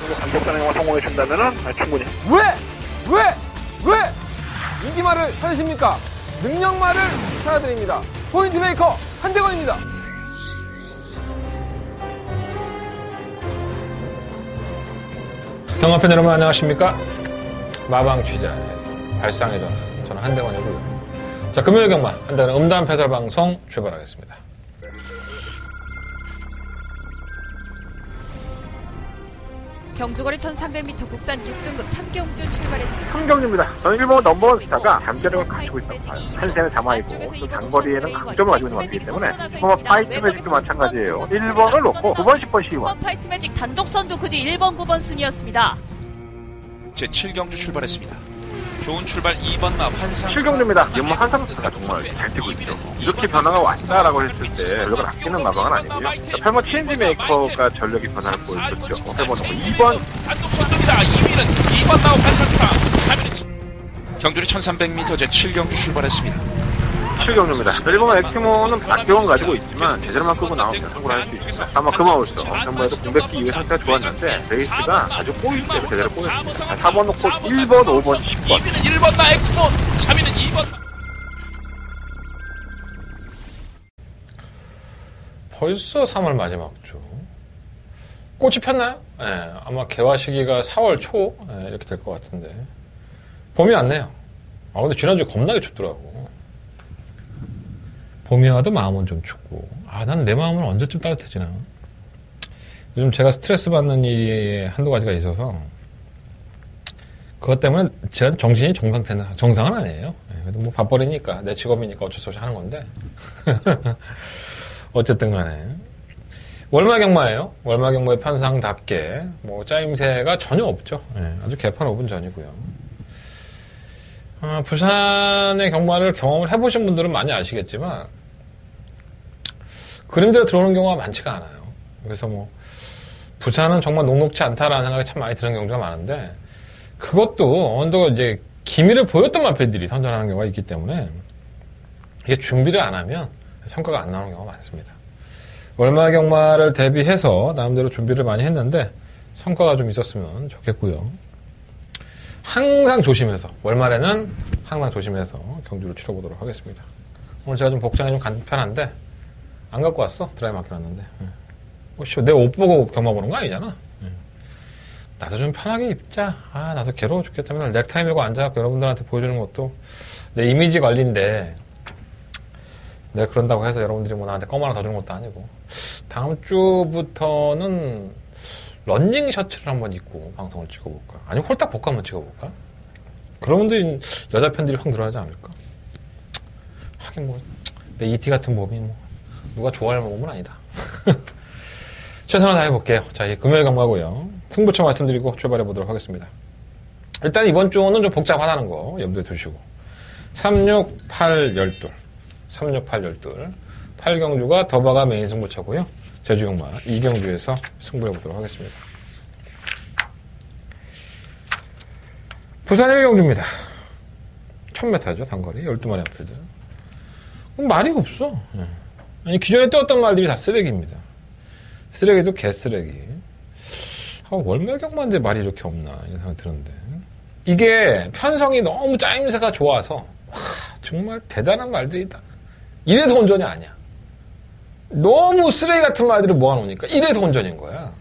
정도 강력단행과 성공해준다면은 충분히. 왜? 인기말을 찾으십니까? 능력말을 찾아드립니다. 포인트 메이커 한대건입니다. 경마팬 여러분 안녕하십니까? 마방 취재 발상의 전화, 저는 한대건이고요. 자, 금요일 경마 한대건 음담 패설 방송 출발하겠습니다. 경주거리 1300m 국산 6등급 3경주 출발했습니다. 한경주입니다. 저는 일본 넘버원 스타가 잠재력을 갖추고 있다고 봐요. 한세는 담아있고 또 장거리에는 강점을 가지고 있는 것이기 때문에 파이트 매직도 마찬가지예요. 1번을 놓고 9번, 10번, 12번. 파이트 매직 단독 선두 그 뒤 1번, 9번 순이었습니다. 제7경주 출발했습니다. 좋은 출발 2번 마 환상 7경주입니다. 연마 한상스가 정말 잘 뛰고 있죠. 이렇게 변화가 왔다라고 했을 때 전력을 아끼는 마방은 아니고요. 8번 체인지 메이커가 전력의 변화를 보여줬죠. 8번 2번 단독 선두입니다. 2위는 2번 마 환상스타 3위는 경주리 1300m 제7경주 출발했습니다. 7경주입니다. 1번은 에키모는 박경은 가지고 있지만 제대로만 끄고 나오면 성공을 할 수 있습니다. 아마 그마울죠. 전번에도 공백기 이후에 상태가 좋았는데 레이스가 아주 꼬일 때 제대로 꼬였습니다. 4번 놓고 1번, 5번, 10번. 2위는 1번 마 에키모 3위는 2번 벌써 3월 마지막 주. 꽃이 폈나요? 네, 아마 개화 시기가 4월 초 이렇게 될 것 같은데 봄이 왔네요. 근데 지난주 겁나게 춥더라고. 봄이 와도 마음은 좀 춥고, 난 내 마음은 언제쯤 따뜻해지나. 요즘 제가 스트레스 받는 일이 한두 가지가 있어서, 그것 때문에 제가 정신이 정상은 아니에요. 그래도 뭐 밥벌이니까, 내 직업이니까 어쩔 수 없이 하는 건데. 어쨌든 간에. 월마 경마예요. 월마 경마의 편상답게, 짜임새가 전혀 없죠. 아주 개판 5분 전이고요. 부산의 경마를 경험을 해보신 분들은 많이 아시겠지만 그림대로 들어오는 경우가 많지가 않아요. 그래서 부산은 정말 녹록지 않다라는 생각이 참 많이 드는 경우가 많은데 그것도 언더 이제 기미를 보였던 마필들이 선전하는 경우가 있기 때문에 이게 준비를 안 하면 성과가 안 나오는 경우가 많습니다. 월마 경마를 대비해서 나름대로 준비를 많이 했는데 성과가 좀 있었으면 좋겠고요. 항상 조심해서 월말에는 항상 조심해서 경주를 치러보도록 하겠습니다. 오늘 제가 좀 복장이 좀 간편한데 안 갖고 왔어. 드라이 맡겨놨는데 내 옷 보고 경마 보는 거 아니잖아. 나도 좀 편하게 입자. 나도 괴로워 죽겠다. 맨날 넥타이 메고 앉아갖고 여러분들한테 보여주는 것도 내 이미지 관리인데 내가 그런다고 해서 여러분들이 나한테 껌 하나 더 주는 것도 아니고 다음 주부터는 런닝 셔츠를 한번 입고 방송을 찍어볼까? 아니면 홀딱 벗고 한번 찍어볼까? 그러면 여자 팬들이 확 늘어나지 않을까? 하긴 내 ET 같은 몸이 누가 좋아할 몸은 아니다. 최선을 다해볼게요. 자, 이 금요일 경마고요. 승부처 말씀드리고 출발해보도록 하겠습니다. 일단 이번 주는 좀 복잡하다는 거 염두에 두시고 3, 6, 8, 12 3, 6, 8, 12 8경주가 더바가 메인 승부처고요. 제주경마 2경주에서 승부를 해보도록 하겠습니다. 부산 1경주입니다. 1000m죠, 단거리. 12마리 앞필드. 말이 없어. 아니, 기존에 떼었던 말들이 다 쓰레기입니다. 쓰레기도 개쓰레기. 월말경마인데 말이 이렇게 없나, 이런 생각이 드는데. 이게 편성이 너무 짜임새가 좋아서, 정말 대단한 말들이다. 이래서 혼전이 아니야. 너무 쓰레기 같은 말들을 모아놓으니까 이래서 혼전인 거야.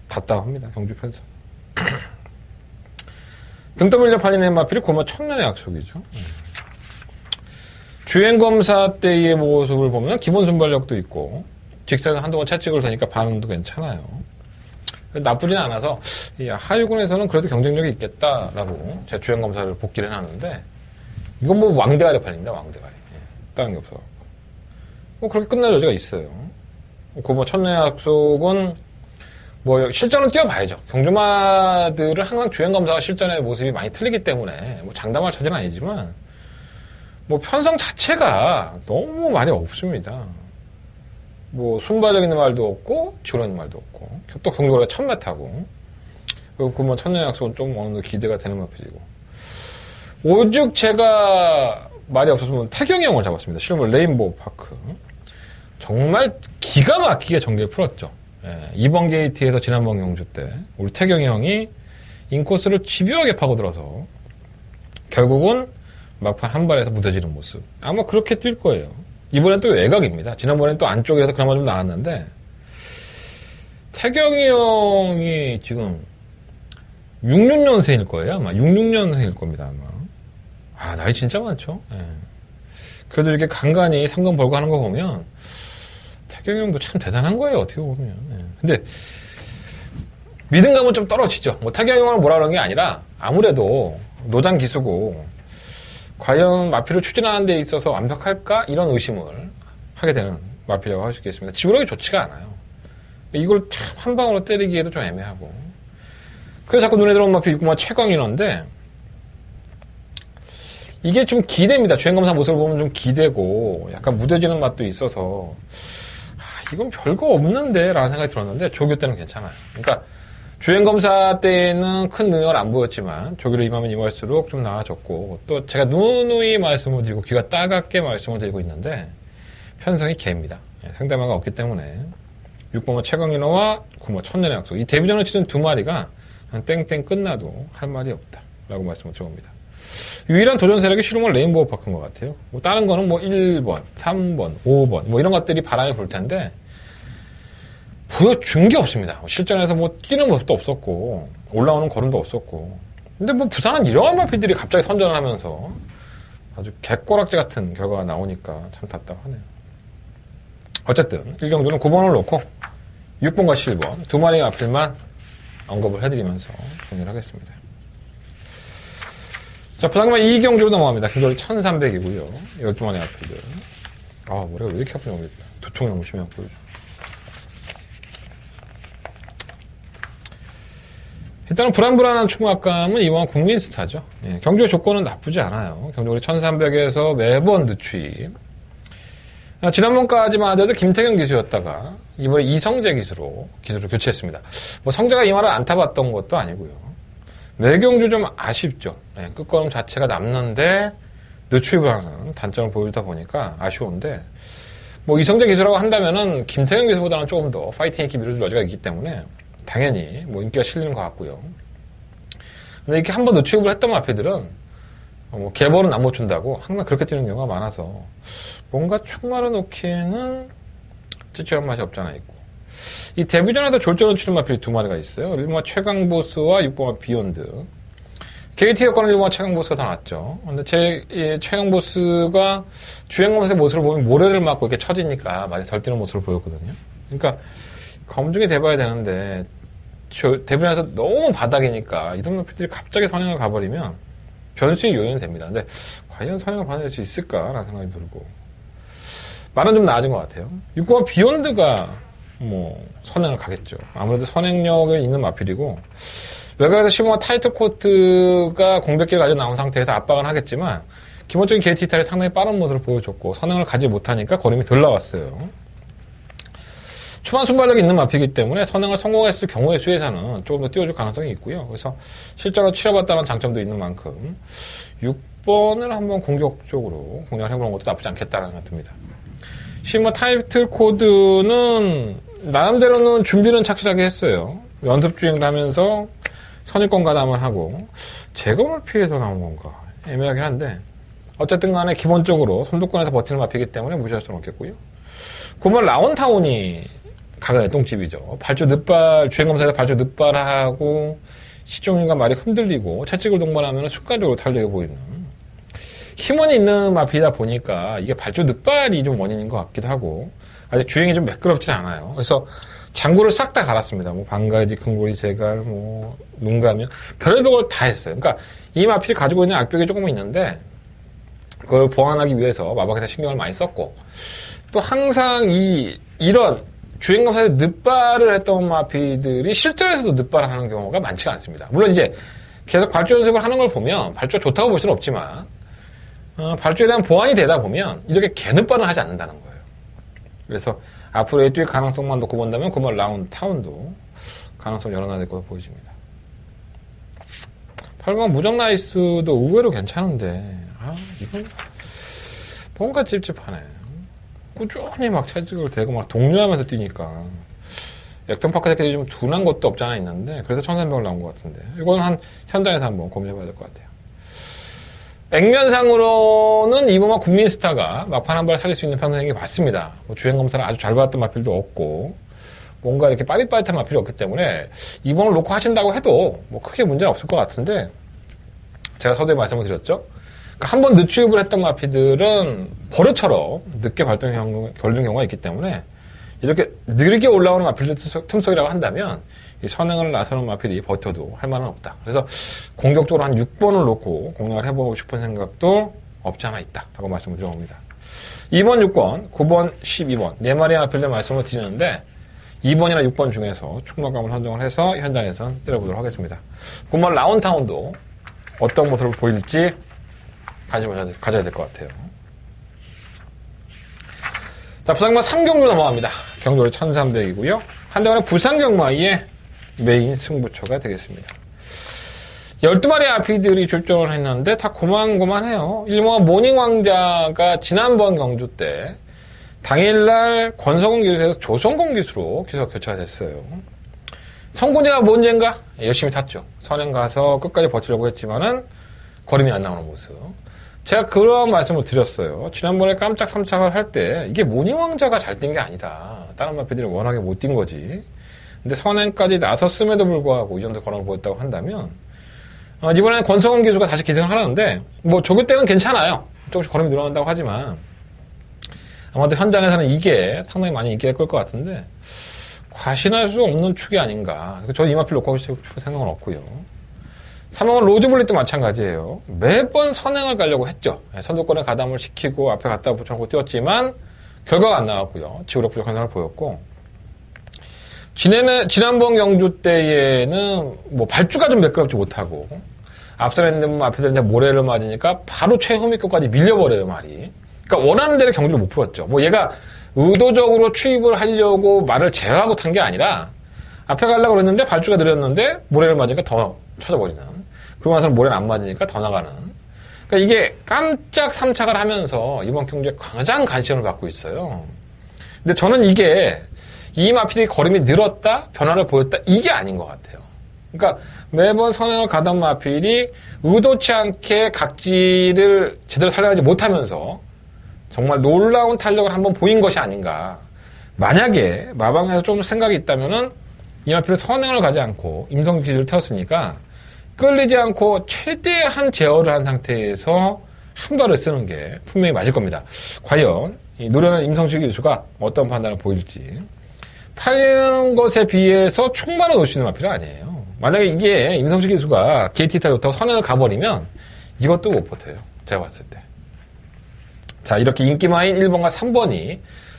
답답합니다. 경주 편성. 등 떠밀려 팔리는 마필이 고마 천년의 약속이죠. 주행검사 때의 모습을 보면 기본 순발력도 있고 직선에서 한두 번 채찍을 대니까 반응도 괜찮아요. 나쁘진 않아서 하위군에서는 그래도 경쟁력이 있겠다라고 제가 주행검사를 복귀를 해놨는데 이건 왕대가리 팔린다. 왕대가리. 다른 게 없어. 그렇게 끝날 여지가 있어요. 고마 천년의 약속은 실전을 뛰어봐야죠. 경주마들은 항상 주행검사와 실전의 모습이 많이 틀리기 때문에 장담할 처지는 아니지만 편성 자체가 너무 말이 없습니다. 순발력 있는 말도 없고 지원 있는 말도 없고 또 경주거리가 1000m고 그러면 천년의 약속은 좀 어느 정도 기대가 되는 마필이고 오죽 제가 말이 없었으면 태경이 형을 잡았습니다. 실물 레인보우 파크 정말 기가 막히게 전개를 풀었죠. 2번 게이트에서 지난번 경주 때 우리 태경이 형이 인코스를 집요하게 파고들어서 결국은 막판 한 발에서 무뎌지는 모습. 아마 그렇게 뛸 거예요. 이번엔 또 외곽입니다. 지난번엔 또 안쪽에서 그나마 좀 나왔는데 태경이 형이 지금 66년생일 거예요. 아마 66년생일 겁니다. 아마. 나이 진짜 많죠. 예. 그래도 이렇게 간간히 상금 벌고 하는 거 보면 태경이 형도 참 대단한 거예요. 어떻게 보면. 예. 근데 믿음감은 좀 떨어지죠. 뭐 태경이 형은 뭐라 그런 게 아니라 아무래도 노장 기수고 과연 마피를 추진하는 데 있어서 완벽할까? 이런 의심을 하게 되는 마피라고 할 수 있겠습니다. 지구력이 좋지가 않아요. 이걸 참 한 방으로 때리기에도 좀 애매하고. 그래서 자꾸 눈에 들어온 마피 6번 최강인원데 이게 좀 기대입니다. 주행검사 모습을 보면 좀 기대고 약간 무뎌지는 맛도 있어서 이건 별거 없는데 라는 생각이 들었는데 조교 때는 괜찮아요. 그러니까 주행검사 때는 큰 능력을 안 보였지만 조교로 임하면 임할수록 좀 나아졌고 또 제가 누누이 말씀을 드리고 귀가 따갑게 말씀을 드리고 있는데 편성이 개입니다. 상대마가 없기 때문에 6번은 최강인호와 9번 천년의 약속 이 데뷔전을 치른 두 마리가 땡땡 끝나도 할 말이 없다 라고 말씀을 드려봅니다. 유일한 도전 세력이 실용은 레인보우 파크인 것 같아요. 뭐 다른 거는 뭐 1번, 3번, 5번 뭐 이런 것들이 바람이 불 텐데 보여준 게 없습니다. 실전에서 뭐 뛰는 모습도 없었고 올라오는 걸음도 없었고 근데 뭐 부산은 이러한 마피들이 갑자기 선전을 하면서 아주 개꼬락지 같은 결과가 나오니까 참 답답하네요. 어쨌든 1경주는 9번을 놓고 6번과 7번 두 마리의 앞필만 언급을 해드리면서 정리를 하겠습니다. 자, 부산만 2경주로 넘어갑니다. 김돌이 1300이고요. 12마리 앞필들. 머리가 왜 이렇게 아프냐 모르겠다. 두통이 너무 심해갖고. 일단은 불안불안한 추모악감은 이왕 국민 스타죠. 예, 경주의 조건은 나쁘지 않아요. 경주리 1300에서 매번 늦추임. 지난번까지만 하더라도 김태경 기수였다가 이번에 이성재 기수로 교체했습니다. 뭐 성재가 이 말을 안 타봤던 것도 아니고요. 매경주 좀 아쉽죠. 예, 끝걸음 자체가 남는데 늦추입을 하는 단점을 보여주다 보니까 아쉬운데 뭐 이성재 기수라고 한다면은 김태경 기수보다는 조금 더 파이팅 있게 밀어줄 여지가 있기 때문에 당연히 뭐 인기가 실리는 것 같고요. 근데 이렇게 한번 늦추입을 했던 마피들은 뭐 개벌은 안 못 준다고 항상 그렇게 뛰는 경우가 많아서 뭔가 충말을 놓기에는 찌찌한 맛이 없지 않아 있고 이 데뷔전에서 졸전을 치는 마필이 두 마리가 있어요. 1번가 최강보스와 6번가 비욘드. KT 여건은 1번가 최강보스가 더 낫죠. 근데 최강보스가 주행검사의 모습을 보면 모래를 맞고 이렇게 쳐지니까 많이 덜 뛰는 모습을 보였거든요. 그러니까 검증이 돼봐야 되는데 데뷔전에서 너무 바닥이니까 이런 마필들이 갑자기 선행을 가버리면 변수의 요인이 됩니다. 근데 과연 선행을 받아낼 수 있을까라는 생각이 들고 말은 좀 나아진 것 같아요. 6번 비욘드가 뭐 선행을 가겠죠. 아무래도 선행력이 있는 마필이고 외곽에서 15번 타이틀 코트가 공백기를 가지고 나온 상태에서 압박은 하겠지만 기본적인 게이트 이탈이 상당히 빠른 모습을 보여줬고 선행을 가지 못하니까 걸음이 덜 나왔어요. 초반 순발력이 있는 마필이기 때문에 선행을 성공했을 경우의 수에서는 조금 더 띄워줄 가능성이 있고요. 그래서 실제로 치러봤다는 장점도 있는 만큼 6번을 한번 공격적으로 공략을 해보는 것도 나쁘지 않겠다는 생각이 듭니다. 15 타이틀 코드는 나름대로는 준비는 착실하게 했어요. 연습 주행을 하면서 선입권 가담을 하고 제검을 피해서 나온 건가 애매하긴 한데 어쨌든 간에 기본적으로 선두권에서 버티는 마피이기 때문에 무시할 수는 없겠고요. 9번 라운타운이 가가의 똥집이죠. 발주 늦발, 주행검사에서 발주 늦발하고 시종인간 말이 흔들리고 채찍을 동반하면 순간적으로 탄력해 보이는 힘원이 있는 마피이다 보니까 이게 발주 늦발이 좀 원인인 것 같기도 하고 아직 주행이 좀 매끄럽진 않아요. 그래서 장구를 싹 다 갈았습니다. 뭐 방가지, 금고리, 제갈, 뭐 눈가면 별의별 걸 다 했어요. 그러니까 이 마피를 가지고 있는 악벽이 조금 있는데 그걸 보완하기 위해서 마박에서 신경을 많이 썼고 또 항상 이런 주행검사에서 늦발을 했던 마피들이 실전에서도 늦발을 하는 경우가 많지가 않습니다. 물론 이제 계속 발주 연습을 하는 걸 보면 발주가 좋다고 볼 수는 없지만 발주에 대한 보완이 되다 보면 이렇게 개늦발은 하지 않는다는 거예요. 그래서 앞으로의 뛸 가능성만 놓고 본다면 그만 라운드 타운도 가능성을 열어놔야 될 것으로 보여집니다. 8번 무적 라이스도 의외로 괜찮은데 이건 뭔가 찝찝하네. 꾸준히 막 채찍을 대고 막 독려하면서 뛰니까 액션파크 새끼들이 좀 둔한 것도 없지 않아 있는데 그래서 1300을 나온 것 같은데 이건 현장에서 한번 고민해봐야 될 것 같아요. 액면상으로는 이번만 국민스타가 막판 한 발 살릴 수 있는 편성이 맞습니다. 뭐 주행검사를 아주 잘 받았던 마필도 없고 뭔가 이렇게 빠릿빠릿한 마필이 없기 때문에 이번을 놓고 하신다고 해도 뭐 크게 문제는 없을 것 같은데 제가 서두에 말씀을 드렸죠. 그러니까 한번 늦추입을 했던 마피들은 버릇처럼 늦게 결정 경우가 있기 때문에 이렇게 느리게 올라오는 마필들 틈속이라고 한다면 이 선행을 나서는 마필이 버텨도 할 말은 없다. 그래서 공격적으로 한 6번을 놓고 공략을 해보고 싶은 생각도 없지 않아 있다라고 말씀을 드려봅니다. 2번, 6번, 9번, 12번 4마리의 마필들 말씀을 드리는데 2번이나 6번 중에서 충돌감을 선정을 해서 현장에선 때려보도록 하겠습니다. 9번 라운타운도 어떤 모습을 보일지 관심을 가져야 될 것 같아요. 자, 부산경마 3경주 넘어갑니다. 경주를 1300이고요. 한대원의 부산경마의 메인 승부처가 되겠습니다. 12마리의 아피들이 출전을 했는데 다 고만고만해요. 1번 모닝왕자가 지난번 경주 때 당일날 권성훈 기수에서 조성곤 기수로 기수가 교체가 됐어요. 성곤이가 뭔지인가? 열심히 탔죠. 선행 가서 끝까지 버티려고 했지만은 걸음이 안 나오는 모습. 제가 그런 말씀을 드렸어요. 지난번에 깜짝 삼착을 할 때 이게 모닝왕자가 잘 뛴 게 아니다. 다른 마피들이 워낙에 못 뛴 거지. 근데 선행까지 나섰음에도 불구하고 이 정도 걸음을 보였다고 한다면 이번에는 권성훈 기수가 다시 기승을 하는데 뭐 조교 때는 괜찮아요. 조금씩 걸음이 늘어난다고 하지만 아마도 현장에서는 이게 상당히 많이 인기가 끌 것 같은데 과신할 수 없는 축이 아닌가. 저는 이 마필 놓고 하고 싶은 생각은 없고요. 3번은 로즈블릿도 마찬가지예요. 매번 선행을 가려고 했죠. 선두권에 가담을 시키고 앞에 갖다 붙여놓고 뛰었지만 결과가 안 나왔고요. 지구력 부족한 상을 보였고 지난번 경주 때에는 뭐 발주가 좀 매끄럽지 못하고 앞서 했는데 앞에서 모래를 맞으니까 바로 최후미권까지 밀려버려요, 말이. 그러니까 원하는 대로 경주를 못 풀었죠. 뭐 얘가 의도적으로 추입을 하려고 말을 제어하고 탄 게 아니라 앞에 가려고 그랬는데 발주가 느렸는데 모래를 맞으니까 더 쳐져버리는. 그러고 나서는 모래는 안 맞으니까 더 나가는. 그러니까 이게 깜짝 삼착을 하면서 이번 경주에 가장 관심을 받고 있어요. 근데 저는 이게 이 마필이 걸음이 늘었다, 변화를 보였다, 이게 아닌 것 같아요. 그러니까 매번 선행을 가던 마필이 의도치 않게 각지를 제대로 살려가지 못하면서 정말 놀라운 탄력을 한번 보인 것이 아닌가. 만약에 마방에서 좀 생각이 있다면은 이 마필은 선행을 가지 않고 임성 기술을 태웠으니까 끌리지 않고 최대한 제어를 한 상태에서 한 발을 쓰는 게 분명히 맞을 겁니다. 과연 이 노련한 임성식 기수가 어떤 판단을 보일지. 팔리는 것에 비해서 충만을 놓을 수 있는 마필은 아니에요. 만약에 이게 임성식 기수가 게이트 타고 선행을 가버리면 이것도 못 버텨요. 제가 봤을 때. 자, 이렇게 인기마인 1번과 3번이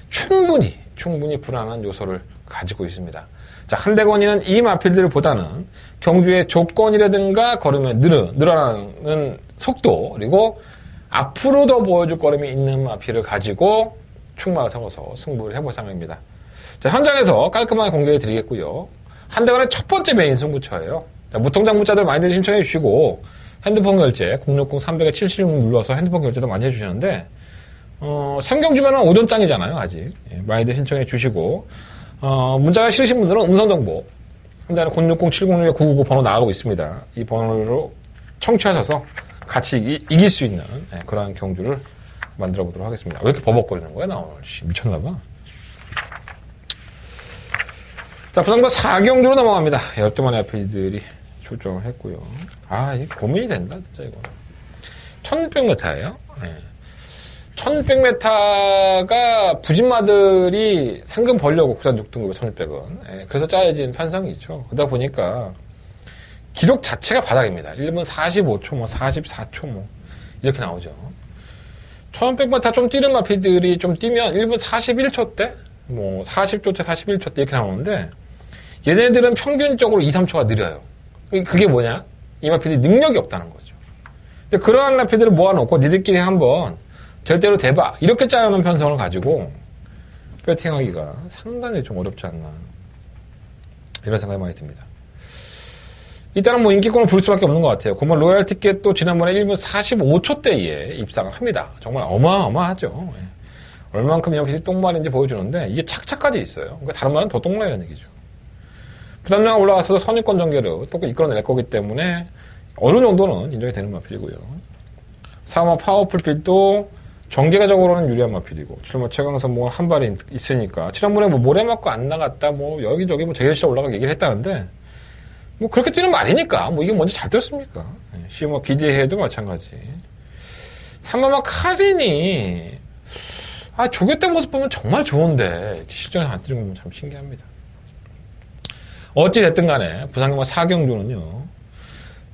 충분히 불안한 요소를 가지고 있습니다. 자, 한대건이는 이 마필들보다는 경주의 조건이라든가 걸음의 늘어나는 속도, 그리고 앞으로 더 보여줄 걸음이 있는 마필을 가지고 충만을 세워서 승부를 해볼 상황입니다. 자, 현장에서 깔끔하게 공개해 드리겠고요. 한대건의 첫 번째 메인 승부처예요. 자, 무통장문자들 많이들 신청해 주시고 핸드폰 결제 060-300-77 눌러서 핸드폰 결제도 많이 해주시는데 3경주면은 오전장이잖아요, 아직. 예, 많이들 신청해 주시고 문자가 싫으신 분들은 음성정보 한대는 060-706-999 번호 나가고 있습니다. 이 번호로 청취하셔서 같이 이길 수 있는 그러한 경주를 만들어 보도록 하겠습니다. 왜 이렇게 버벅거리는 거야, 나 오늘. 미쳤나봐. 자, 부산과 4경주로 넘어갑니다. 12마리 아피들이 출정을 했고요. 이 고민이 된다, 진짜 이거. 1600m예요. 네. 1600m가 부진마들이 상금 벌려고 국산 6등급의 1600은. 예, 그래서 짜여진 편성이 있죠. 그러다 보니까 기록 자체가 바닥입니다. 1분 45초, 뭐 44초, 뭐 이렇게 나오죠. 1600m 좀 뛰는 마피들이 좀 뛰면 1분 41초 대, 뭐 40초 대, 41초 대 이렇게 나오는데 얘네들은 평균적으로 2, 3초가 느려요. 그게 뭐냐? 이 마피들이 능력이 없다는 거죠. 근데 그러한 마피들을 모아놓고 니들끼리 한번 절대로 대박 이렇게 짜여놓은 편성을 가지고 배팅하기가 상당히 좀 어렵지 않나 이런 생각이 많이 듭니다. 일단은 뭐 인기권을 부를 수밖에 없는 것 같아요. 그만 로얄 티켓도 지난번에 1분 45초대에 입상을 합니다. 정말 어마어마하죠. 얼만큼 이 마필이 똥말인지 보여주는데 이게 착착까지 있어요. 그러니까 다른 말은 더 똥말이라는 얘기죠. 부산장 올라가서도 선입권 전개를 또 이끌어낼 거기 때문에 어느 정도는 인정이 되는 마필이고요. 3호 파워풀빛도 정계가적으로는 유리한 마필이고, 출마 최강 선봉은 한 발이 있으니까, 지난번에 뭐 모래 맞고 안 나갔다, 뭐 여기저기 뭐 제일시에 올라가 얘기를 했다는데, 뭐 그렇게 뛰는 말이니까, 뭐 이게 뭔지 잘 뛰었습니까? 시뭐 기대해도 마찬가지. 3번 카린이, 조교 때 모습 보면 정말 좋은데, 실전에 안 뛰는 건 참 신기합니다. 어찌됐든 간에, 부산경마 4경주는요,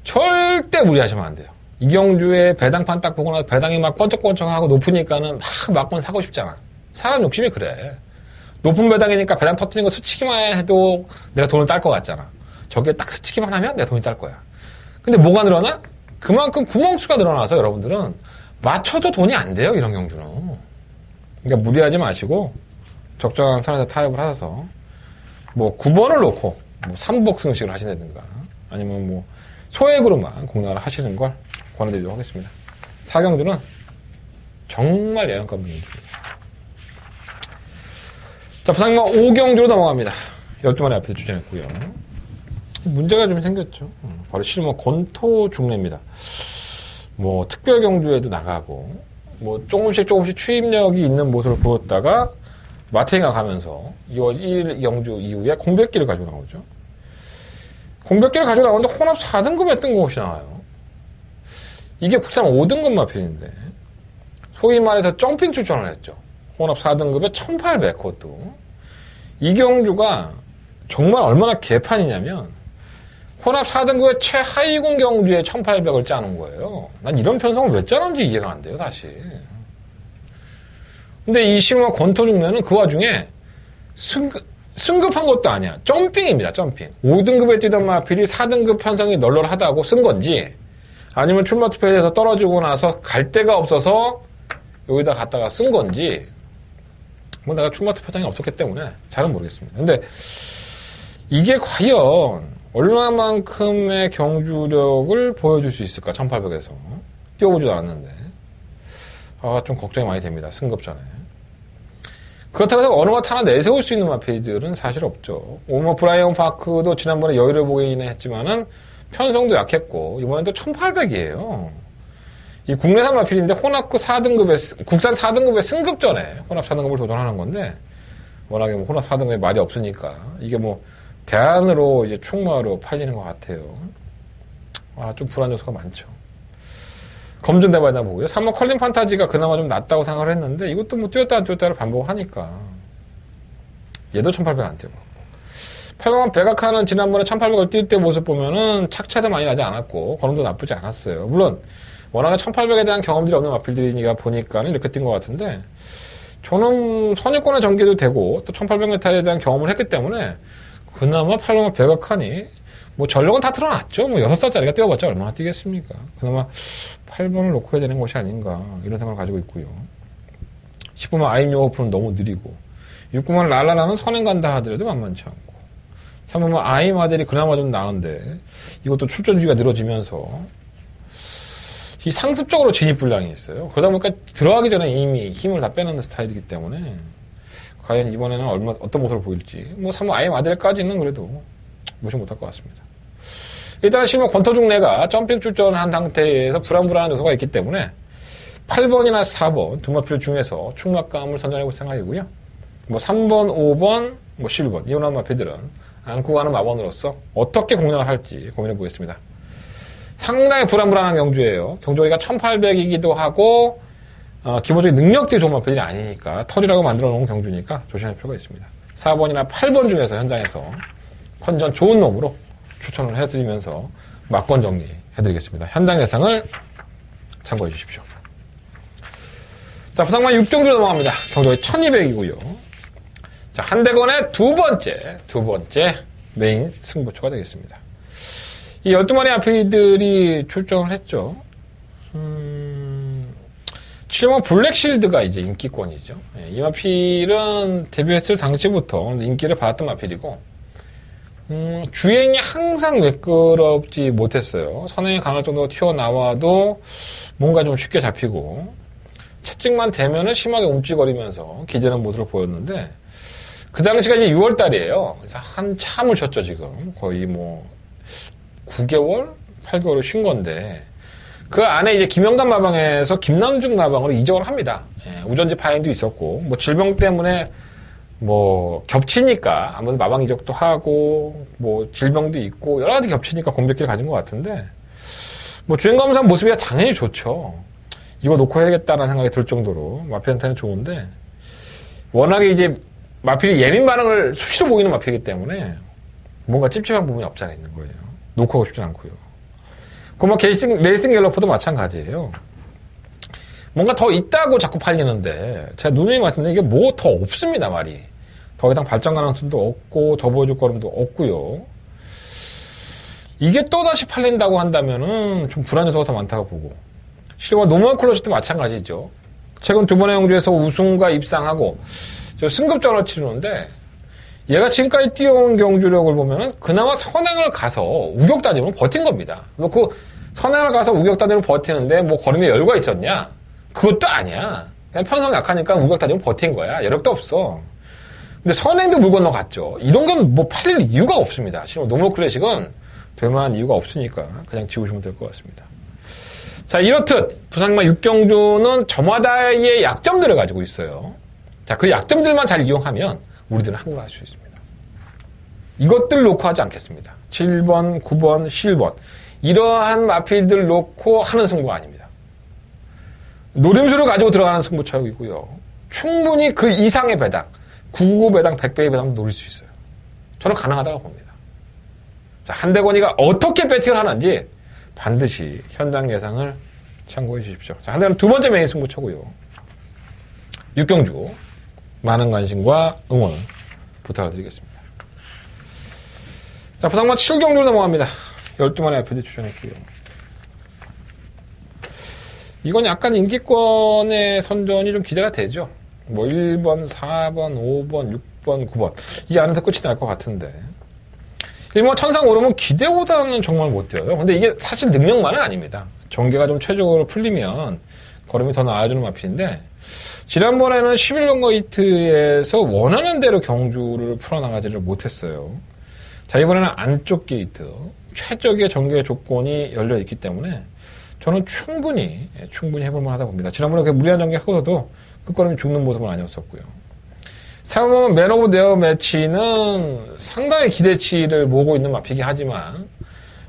절대 무리하시면 안 돼요. 이경주의 배당판 딱 보고 나서 배당이 막 번쩍번쩍하고 높으니까는 막 막건 사고 싶잖아. 사람 욕심이 그래. 높은 배당이니까 배당 터뜨리는 거 스치기만 해도 내가 돈을 딸 것 같잖아. 저게 딱 스치기만 하면 내가 돈이 딸 거야. 근데 뭐가 늘어나? 그만큼 구멍수가 늘어나서 여러분들은 맞춰도 돈이 안 돼요, 이런 경주는. 그러니까 무리하지 마시고 적정한 선에서 타협을 하셔서 뭐 9번을 놓고 뭐 3복승식을 하시든가 아니면 뭐 소액으로만 공략을 하시는 걸 권해드리도록 하겠습니다. 4경주는 정말 예언감 있는 경주입니다. 자, 부산경마 5경주로 넘어갑니다. 12마리 앞에서 추천했고요. 문제가 좀 생겼죠. 바로 실무 권토 중례입니다. 뭐 특별 경주에도 나가고 뭐 조금씩 추임력이 있는 모습을 보였다가 마탱이가 가면서 2월 1일 경주 이후에 공백기를 가지고 나오죠. 공백기를 가지고 나오는데 혼합 4등급에 뜬금없이 나와요. 이게 국산 5등급 마필인데 소위 말해서 점핑 출전을 했죠. 혼합 4등급에 1800 그것도. 이 경주가 정말 얼마나 개판이냐면 혼합 4등급의 최하위군 경주에 1800을 짜는 거예요. 난 이런 편성을 왜 짜는지 이해가 안 돼요, 다시. 근데 이 실무 권토 중매는 그 와중에 승급한 것도 아니야. 점핑입니다, 점핑. 5등급에 뛰던 마필이 4등급 편성이 널널하다고 쓴 건지, 아니면 출마 투표에서 떨어지고 나서 갈 데가 없어서 여기다 갖다가 쓴 건지, 뭐 내가 출마 투표장이 없었기 때문에 잘은 모르겠습니다. 근데 이게 과연 얼마만큼의 경주력을 보여줄 수 있을까? 1800에서. 뛰어보지도 않았는데. 좀 걱정이 많이 됩니다. 승급 전에. 그렇다고 해서 어느 것 하나 내세울 수 있는 마필들은 사실 없죠. 오머 브라이언 파크도 지난번에 여유를 보이긴 했지만은 편성도 약했고, 이번엔 또 1800이에요. 이 국내산 마필인데 혼합 4등급에, 국산 4등급의 승급 전에 혼합 4등급을 도전하는 건데, 워낙에 뭐 혼합 4등급에 말이 없으니까, 이게 뭐, 대안으로 이제 충마로 팔리는 것 같아요. 좀 불안 요소가 많죠. 검증돼봐야 보고요. 3번 컬린 판타지가 그나마 좀 낫다고 생각을 했는데, 이것도 뭐 뛰었다 안 뛰었다를 반복을 하니까, 얘도 1800 안 뛰고. 8번 백악하는 지난번에 1800을 뛸 때 모습 보면은 착차도 많이 나지 않았고, 걸음도 나쁘지 않았어요. 물론, 워낙에 1800에 대한 경험들이 없는 마필들이니까 보니까는 이렇게 뛴 것 같은데, 저는 선입권의 전개도 되고, 또 1800m에 대한 경험을 했기 때문에, 그나마 8번 백악하니, 뭐 전력은 다 드러났죠. 뭐 6살짜리가 뛰어봤자 얼마나 뛰겠습니까. 그나마 8번을 놓고 해야 되는 것이 아닌가, 이런 생각을 가지고 있고요. 10번만 아임요 오픈은 너무 느리고, 6번만 랄라라는 선행 간다 하더라도 만만치 않고, 3번만 아임 아델이 그나마 좀 나은데, 이것도 출전 주기가 늘어지면서, 이 상습적으로 진입 분량이 있어요. 그러다 보니까 들어가기 전에 이미 힘을 다 빼놓는 스타일이기 때문에, 과연 이번에는 어떤 모습을 보일지. 뭐 3번 아임 아델까지는 그래도 무시 못할 것 같습니다. 일단 실무 권토중내가 점핑 출전을 한 상태에서 불안불안한 요소가 있기 때문에 8번이나 4번 두 마필 중에서 충막감을 선정해볼 생각이고요. 뭐 3번, 5번, 뭐 11번 이혼한 마필들은 안고 가는 마번으로서 어떻게 공략을 할지 고민해 보겠습니다. 상당히 불안불안한 경주예요. 경주기가 1800이기도 하고 기본적인 능력들이 좋은 마필이 아니니까 털이라고 만들어 놓은 경주니까 조심할 필요가 있습니다. 4번이나 8번 중에서 현장에서 컨디션 좋은 놈으로 추천을 해드리면서 막권 정리해드리겠습니다. 현장 예상을 참고해 주십시오. 자, 부상만 6경주로 넘어갑니다. 경주가 1200이고요. 자, 한대건의 두 번째 메인 승부처가 되겠습니다. 이 12마리 아피들이 출전을 했죠. 7번 블랙실드가 이제 인기권이죠. 이 마필은 데뷔했을 당시부터 인기를 받았던 마필이고, 주행이 항상 매끄럽지 못했어요. 선행이 강할 정도로 튀어나와도 뭔가 좀 쉽게 잡히고, 채찍만 대면은 심하게 움찔거리면서 기재는 모습을 보였는데, 그 당시가 이제 6월 달이에요. 그래서 한참을 쉬었죠, 지금. 거의 뭐, 9개월? 8개월을 쉰 건데, 그 안에 이제 김영단 마방에서 김남중 마방으로 이적을 합니다. 예, 우전지 파행도 있었고, 뭐 질병 때문에 뭐 겹치니까 아무래도 마방 이적도 하고, 뭐 질병도 있고, 여러 가지 겹치니까 공백기를 가진 것 같은데, 뭐 주행검사 모습이야 당연히 좋죠. 이거 놓고 해야겠다는 생각이 들 정도로 마필한테는 좋은데, 워낙에 이제 마필이 예민 반응을 수시로 보이는 마필이기 때문에 뭔가 찝찝한 부분이 없지 않아 있는 거예요. 놓고 하고 싶진 않고요. 그뭐 레이싱 갤러퍼도 마찬가지예요. 뭔가 더 있다고 자꾸 팔리는데 제가 누누이 말씀드린 이게 뭐 더 없습니다, 말이. 더 이상 발전 가능성도 없고 더 보여줄 거름도 없고요. 이게 또다시 팔린다고 한다면은 좀 불안 요소가 더 많다고 보고, 실과 노멀 클로즈도 마찬가지죠. 최근 두 번의 영주에서 우승과 입상하고 저 승급전을 치르는데, 얘가 지금까지 뛰어온 경주력을 보면은 그나마 선행을 가서 우격 따지면 버틴 겁니다. 그 선행을 가서 우격 따지면 버티는데 뭐 걸음에 여유가 있었냐? 그것도 아니야. 그냥 편성 약하니까 우격 따지면 버틴 거야. 여력도 없어. 근데 선행도 물 건너갔죠. 이런 건 뭐 팔릴 이유가 없습니다. 실은 노멀 클래식은 될 만한 이유가 없으니까 그냥 지우시면 될 것 같습니다. 자, 이렇듯 부산마 6경주는 저마다의 약점들을 가지고 있어요. 자, 그 약점들만 잘 이용하면 우리들은 항구를 할 수 있습니다. 이것들 놓고 하지 않겠습니다. 7번, 9번, 11번 이러한 마필들 놓고 하는 승부가 아닙니다. 노림수를 가지고 들어가는 승부처이고요. 충분히 그 이상의 배당, 999 배당, 100배의 배당도 노릴 수 있어요. 저는 가능하다고 봅니다. 자, 한대건이가 어떻게 배팅을 하는지 반드시 현장 예상을 참고해 주십시오. 자, 한대건 두 번째 메인 승부처고요. 6경주 많은 관심과 응원 부탁을 드리겠습니다. 자, 부상마 7경주로 넘어갑니다. 12만의 IPD 추천했고요. 이건 약간 인기권의 선전이 좀 기대가 되죠. 뭐 1번, 4번, 5번, 6번, 9번 이 안에서 끝이 날 것 같은데, 1번 천상 오르면 기대보다는 정말 못 뛰어요. 근데 이게 사실 능력만은 아닙니다. 전개가 좀 최적으로 풀리면 걸음이 더 나아지는 마필인데, 지난번에는 11번 게이트에서 원하는 대로 경주를 풀어나가지를 못했어요. 자, 이번에는 안쪽 게이트, 최적의 전개 조건이 열려있기 때문에 저는 충분히 해볼만 하다 봅니다. 지난번에 그 무리한 전개 하고서도 끝걸음이 죽는 모습은 아니었었고요. 3번 맨 오브 네어 매치는 상당히 기대치를 모으고 있는 마필이긴 하지만,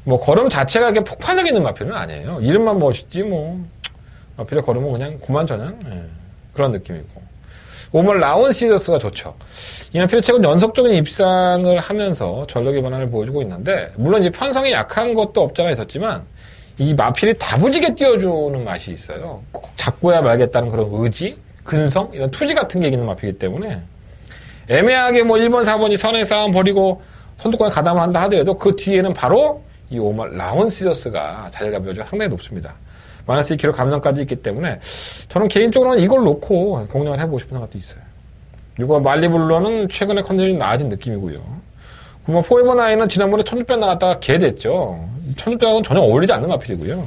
뭐 걸음 자체가 이렇게 폭발력 있는 마필은 아니에요. 이름만 멋있지 뭐 마필의 걸음은 그냥 고만저냥 그런 느낌이고. 5번 라운 시저스가 좋죠. 이 마필이 최근 연속적인 입상을 하면서 전력의 변화를 보여주고 있는데, 물론 이제 편성이 약한 것도 없잖아 있었지만 이 마필이 다부지게 띄워주는 맛이 있어요. 꼭 잡고야 말겠다는 그런 의지, 근성, 이런 투지 같은 게 있는 마필이기 때문에 애매하게 뭐 1번, 4번이 선행 싸움 벌이고 선두권에 가담을 한다 하더라도 그 뒤에는 바로 이 5번 라운 시저스가 자리 잡을 여지가 상당히 높습니다. 마이너스 2kg 감정까지 있기 때문에 저는 개인적으로는 이걸 놓고 공략을 해보고 싶은 생각도 있어요. 이거 말리블러는 최근에 컨디션이 나아진 느낌이고요. 그리고 포에버 나이는 지난번에 1600 나갔다가 개됐죠. 1600하고는 전혀 어울리지 않는 마필이고요.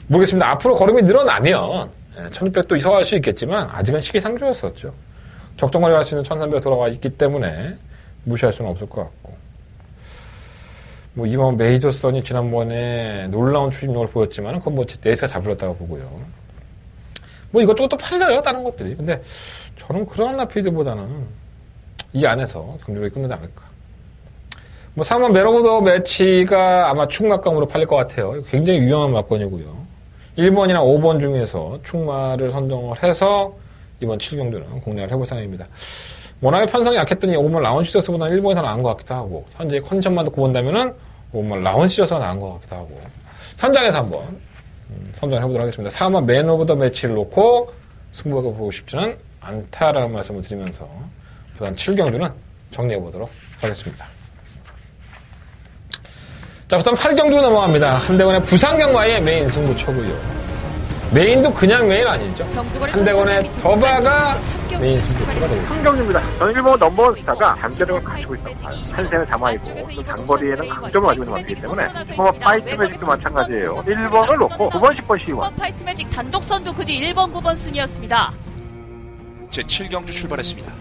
모르겠습니다. 앞으로 걸음이 늘어나면 1600도 이서할 수 있겠지만 아직은 시기상조였었죠. 적정거리 갈 수 있는 1300 돌아와 있기 때문에 무시할 수는 없을 것 같고, 뭐 이번 메이저선이 지난번에 놀라운 추진력을 보였지만 그건 뭐 레이스가 잘 불렀다고 보고요. 뭐 이것저것 또 팔려요, 다른 것들이. 근데 저는 그런 라피드보다는 이 안에서 경주력이 끝나지 않을까. 뭐 3번 맨 오브 더 매치가 아마 충마감으로 팔릴 것 같아요. 굉장히 유용한 막권이고요. 1번이나 5번 중에서 충마를 선정을 해서 이번 7경주는 공략을 해볼 생각입니다. 워낙에 편성이 약했더니 5번 라운 시저스보다는 1번에서 나은 것 같기도 하고, 현재 컨디션만 듣고 본다면은 5번 라운 시저스가 나은 것 같기도 하고, 현장에서 한번 선정을 해보도록 하겠습니다. 4번 맨 오브 더 매치를 놓고 승부가 보고 싶지는 않다라는 말씀을 드리면서 부산 7경주는 정리해보도록 하겠습니다. 자, 부산 8경주로 넘어갑니다. 한대건의 부산경마의 메인 승부처고요. 메인도 그냥 메인 아니죠. 한대건의 더바가 메인 승부처가 되겠습니다. 한경주입니다. 저는 1번 넘버원 스타가 단계력을 갖추고 있다고 봐요. 한세는 담아있고 또 장거리에는 강점을 가지고 있는 것이기 때문에 1번 파이트 매직도 마찬가지예요. 1번을 놓고 9번, 10번, 12번. 파이트 매직 단독 선두 그 뒤 1번, 9번 순이었습니다. 제 7경주 출발했습니다.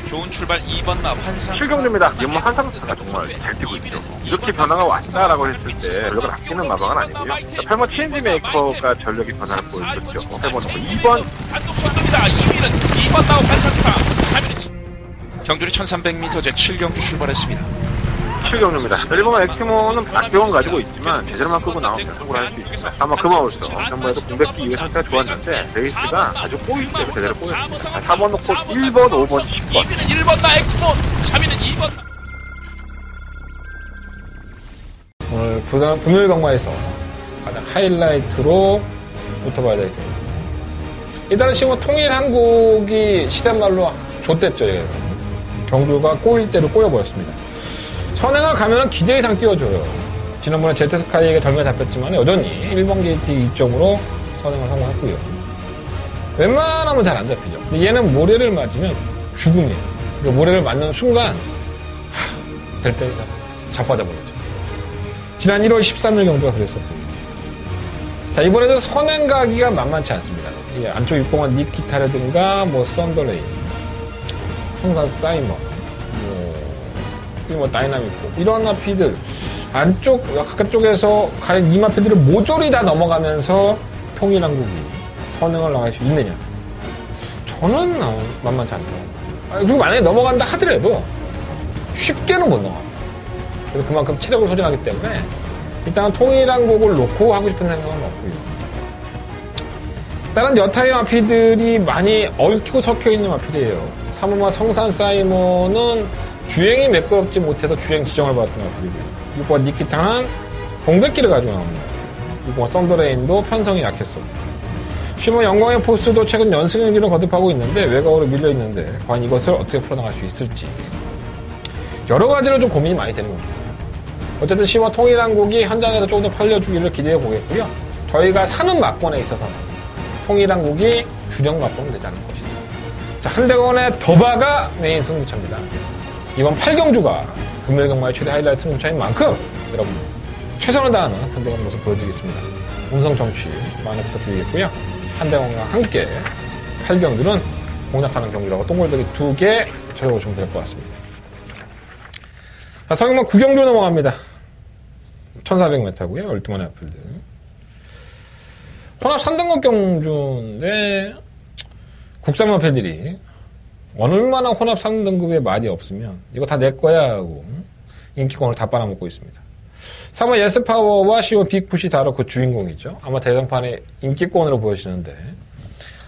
좋은 출발 2번 나 환상. 7경주입니다. 연마 한상스가 정말 잘 뛰고 있죠. 이렇게 변화가 왔다라고 했을 때 전력을 아끼는 마방은 아니고요. 8번 체인지 메이커가 전력의 변화를 보여줬죠. 8번 2번 단독 선두입니다. 2위는 2번 나우 환상스타. 3위는 경주리 1300m 제 7경주 출발했습니다. 7경주입니다. 1번은 엑스모는 박병은 가지고 있지만 제대로만 끄고 나오면 승부를 할 수 있습니다. 아마 그마우스 전번에도 공백기 이후에 상태가 좋았는데 레이스가 아주 꼬일 때 제대로 꼬였습니다. 4번 놓고 1번, 5번, 10번 2위는 1번 나 엑스모. 3위는 2번. 오늘 금요일 경마에서 가장 하이라이트로 붙어봐야 될 경우. 일단은 지금 통일 한국이 시대말로 좆됐죠. 얘가. 경주가 꼬일 대로 꼬여버렸습니다. 선행을 가면은 기대 이상 띄워줘요. 지난번에 제트스카이에게 덜매 잡혔지만 여전히 1번 게이트 2점으로 선행을 성공했고요. 웬만하면 잘 안 잡히죠. 근데 얘는 모래를 맞으면 죽음이에요. 그러니까 모래를 맞는 순간 될 때 자빠져버리죠. 지난 1월 13일 경주가 그랬었고요. 자, 이번에도 선행 가기가 만만치 않습니다. 안쪽 6번은 니키타라든가 썬더레인, 성산 사이먼, 다이나믹고 이런 마피들 안쪽 바깥쪽에서 가는 이 마피들을 모조리 다 넘어가면서 통일한국이 선행을 나갈 수 있느냐? 저는 만만치 않다고. 그리고 만약에 넘어간다 하더라도 쉽게는 못 넘어갑니다. 그래서 그만큼 체력을 소진하기 때문에 일단은 통일한국을 놓고 하고 싶은 생각은 없고요. 다른 여타의 마피들이 많이 얽히고 섞여 있는 마피들이에요. 3호마 성산 사이먼은 주행이 매끄럽지 못해서 주행 지정을 받았던 마필이고요. 6번 니키타는 공백기를 가지고 나옵니다. 6번 썬더레인도 편성이 약했어. 10번 영광의 포스도 최근 연승 경기를 거듭하고 있는데 외곽으로 밀려있는데 과연 이것을 어떻게 풀어나갈 수 있을지 여러 가지로 좀 고민이 많이 되는 겁니다. 어쨌든 10번 통일한국이 현장에서 조금 더 팔려주기를 기대해 보겠고요. 저희가 사는 막권에 있어서는 통일한국이 주력 막권은 되지 않을 것이다. 자, 한대건의 더바가 메인 승부차입니다. 이번 8경주가 금요일 경마의 최대 하이라이트 승부차인 만큼 여러분 최선을 다하는 한대건 모습 보여드리겠습니다. 음성 정치 많이 부탁드리겠고요. 한대건과 함께 8경주는 공략하는 경주라고 동글베리 2개 적어주시면 될 것 같습니다. 자, 성형만 9경주 넘어갑니다. 1400m고요. 12만의 앞필드. 혼합 3등급 경주인데 국산만 패들이 얼마나 혼합 3등급에 말이 없으면 이거 다 내 거야 하고 인기권을 다 빨아먹고 있습니다. 3번 예스파워와 10번 빅푸시 다로 그 주인공이죠. 아마 대장판의 인기권으로 보여지는데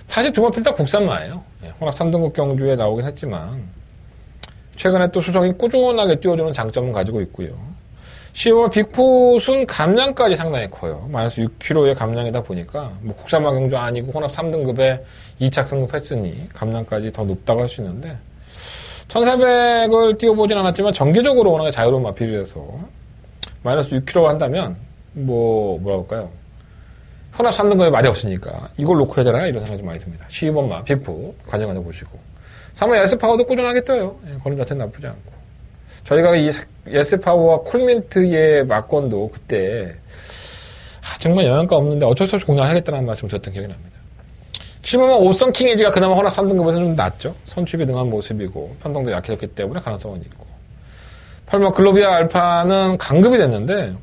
사실 두 마필 다 국산마예요. 혼합 3등급 경주에 나오긴 했지만 최근에 또 수성이 꾸준하게 띄워주는 장점은 가지고 있고요. 10번 빅풋은 감량까지 상당히 커요. 마이너스 6kg의 감량이다 보니까 국산마 경주 아니고 혼합 3등급에 2착 승급했으니 감량까지 더 높다고 할 수 있는데 1400을 띄워보진 않았지만 정기적으로 워낙에 자유로운 마필이라서 마이너스 6kg 한다면 뭐라 할까요? 혼합 3등급에 말이 없으니까 이걸 놓고 해야 되나 이런 생각이 좀 많이 듭니다. 12번마 빅풋 관여관여 보시고 3번 예스파워도 꾸준하게 떠요. 거름 자체는 나쁘지 않고 저희가 이 예스파워와 쿨민트의 막권도 그때 정말 영향가 없는데 어쩔 수 없이 공략하겠다는 말씀을 드렸던 기억이 납니다. 7번은 오성 킹에지가 그나마 혼합 3등급에서 좀 낫죠. 선취비 등한 모습이고 편성도 약해졌기 때문에 가능성은 있고 8번 글로비아 알파는 강급이 됐는데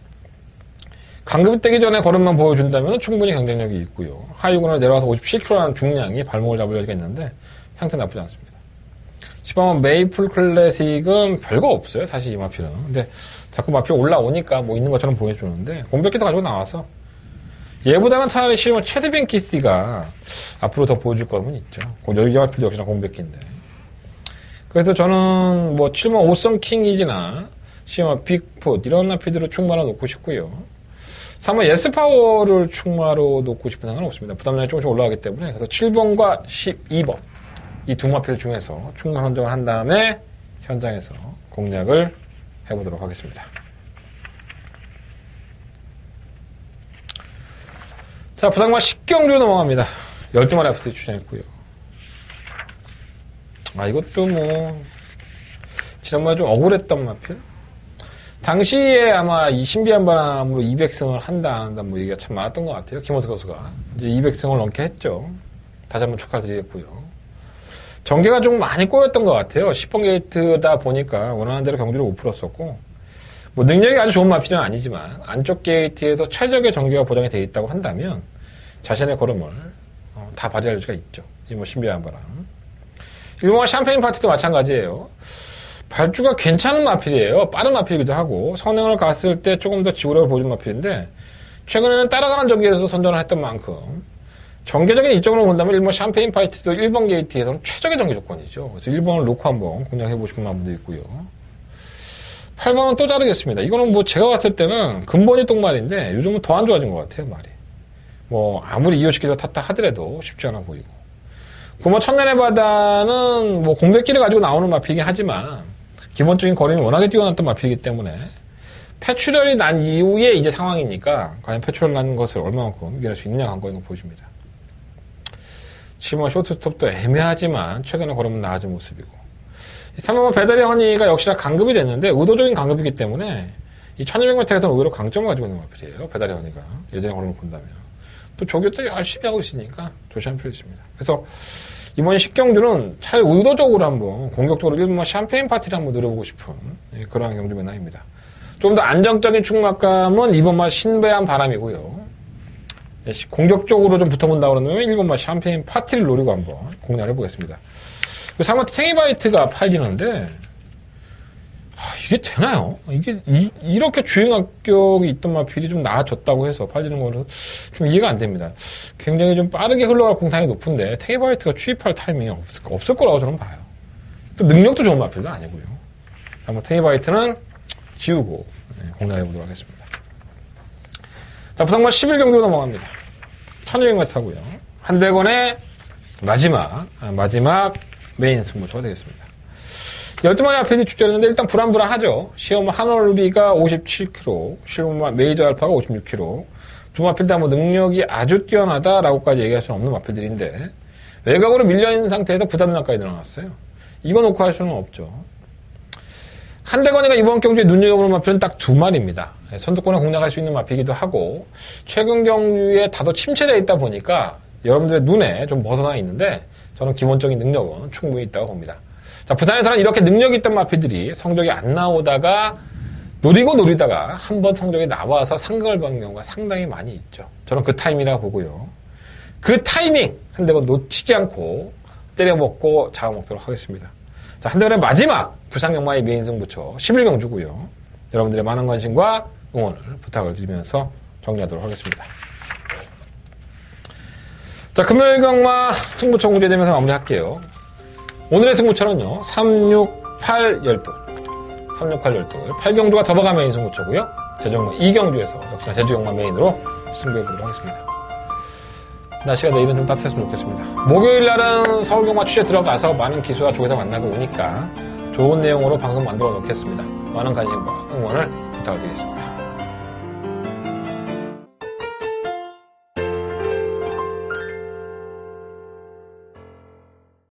강급이 되기 전에 걸음만 보여준다면 충분히 경쟁력이 있고요. 하위군으로 내려와서 57kg라는 중량이 발목을 잡을 여지가 있는데 상태 나쁘지 않습니다. 10번 메이플 클래식은 별거 없어요. 사실 이 마필은. 근데 자꾸 마필 올라오니까 있는 것처럼 보여주는데 공백기도 가지고 나와서 얘보다는 차라리 10번 체드뱅키스가 앞으로 더 보여줄 거는 있죠. 여기 마필도 역시나 공백기인데. 그래서 저는 7번 오썸킹이지나 10번 빅풋 이런 마필들을 충마로 놓고 싶고요. 3번 예스파워를 충마로 놓고 싶은 생각은 없습니다. 부담량이 조금씩 올라가기 때문에. 그래서 7번과 12번 이 두 마필 중에서 충만 선정을 한 다음에 현장에서 공략을 해보도록 하겠습니다. 자, 부상마 10경주 넘어갑니다. 12마리 앞에서 출전했고요. 이것도 지난번에 좀 억울했던 마필? 당시에 아마 이 신비한 바람으로 200승을 한다, 안 한다, 얘기가 참 많았던 것 같아요. 김원석 선수가. 이제 200승을 넘게 했죠. 다시 한번 축하드리겠고요. 전개가 좀 많이 꼬였던 것 같아요. 10번 게이트다 보니까 원하는 대로 경주를 못 풀었었고, 뭐 능력이 아주 좋은 마필은 아니지만 안쪽 게이트에서 최적의 전개가 보장이 되어 있다고 한다면 자신의 걸음을 다 발휘할 여지가 있죠. 이 뭐 신비한 바람. 일본과 샴페인 파티도 마찬가지예요. 발주가 괜찮은 마필이에요. 빠른 마필이기도 하고 성능을 갔을 때 조금 더 지구력을 보여준 마필인데 최근에는 따라가는 전개에서 선전을 했던 만큼 전개적인 이점으로 본다면 일본 샴페인 파이트도 1번 게이트에서는 최적의 전개 조건이죠. 그래서 1번을 놓고 한번 공략해보고 싶은 마음도 있고요. 8번은 또 자르겠습니다. 이거는 뭐 제가 봤을 때는 근본이 똥말인데 요즘은 더 안 좋아진 것 같아요, 말이. 뭐 아무리 이호시키도 탔다 하더라도 쉽지 않아 보이고. 9번 천년의 바다는 뭐 공백기를 가지고 나오는 마필이긴 하지만 기본적인 거리는 워낙에 뛰어났던 마필이기 때문에 패출혈이 난 이후에 이제 상황이니까 과연 패출혈 난 것을 얼마만큼 이겨낼 수 있느냐 관건인 거 보여줍니다. 7번 쇼트스톱도 애매하지만 최근에 걸으면 나아진 모습이고 3번 배달의 허니가 역시나 강급이 됐는데 의도적인 강급이기 때문에 이 1200m에서는 의외로 강점을 가지고 있는 마필이에요. 배달의 허니가 예전에 걸음을 본다면 또 저기도 열심히 하고 있으니까 조심할 필요 있습니다. 그래서 이번 10경주는 차라리 의도적으로 한번 공격적으로 1번 샴페인 파티를 한번 누려보고 싶은 그러한 경주 매너입니다. 좀 더 안정적인 충막감은 2번 맛 신배한 바람이고요. 공격적으로 좀 붙어본다 그러면 1번 맛 샴페인 파티를 노리고 한번 공략을 해보겠습니다. 그리고 3번 테이바이트가 팔리는데 이게 되나요? 이게 이렇게 주행 합격이 있던 마필이 좀 나아졌다고 해서 팔리는 거는 좀 이해가 안 됩니다. 굉장히 좀 빠르게 흘러갈 공산이 높은데 테이바이트가 추입할 타이밍이 없을 거라고 저는 봐요. 또 능력도 좋은 마필도 아니고요. 한번 테이바이트는 지우고 공략해보도록 하겠습니다. 자, 부상만 11경기로 넘어갑니다. 1200m고요. 한대건의 마지막 메인 승부처가 되겠습니다. 12마리 앞에 출전했는데 일단 불안하죠. 시험 한월리가 57kg, 실험마 메이저 알파가 56kg. 두 마필 다 뭐 능력이 아주 뛰어나다라고까지 얘기할 수는 없는 마필들인데 외곽으로 밀려있는 상태에서 부담량까지 늘어났어요. 이거 놓고 할 수는 없죠. 한대건이가 이번 경주에 눈여겨보는 마필은 딱 두 마리입니다. 선두권에 공략할 수 있는 마필이기도 하고 최근 경주에 다소 침체되어 있다 보니까 여러분들의 눈에 좀 벗어나 있는데 저는 기본적인 능력은 충분히 있다고 봅니다. 자, 부산에서는 이렇게 능력이 있던 마필들이 성적이 안 나오다가 노리다가 한번 성적이 나와서 상강을 받는 경우가 상당히 많이 있죠. 저는 그 타이밍이라고 보고요. 그 타이밍 한대건 놓치지 않고 때려먹고 잡아먹도록 하겠습니다. 자, 한대건의 마지막 부산경마의 메인 승부처 11경주고요. 여러분들의 많은 관심과 응원을 부탁을 드리면서 정리하도록 하겠습니다. 자, 금요일 경마 승부처 공개되면서 마무리할게요. 오늘의 승부처는요, 368 열돌. 8경주가 더버가 메인 승부처고요. 제주경마 2경주에서 역시나 제주경마 메인으로 승부해보도록 하겠습니다. 날씨가 내일은 좀 따뜻했으면 좋겠습니다. 목요일 날은 서울경마 취재 들어가서 많은 기수와 조회사 만나고 오니까 좋은 내용으로 방송 만들어 놓겠습니다. 많은 관심과 응원을 부탁드리겠습니다.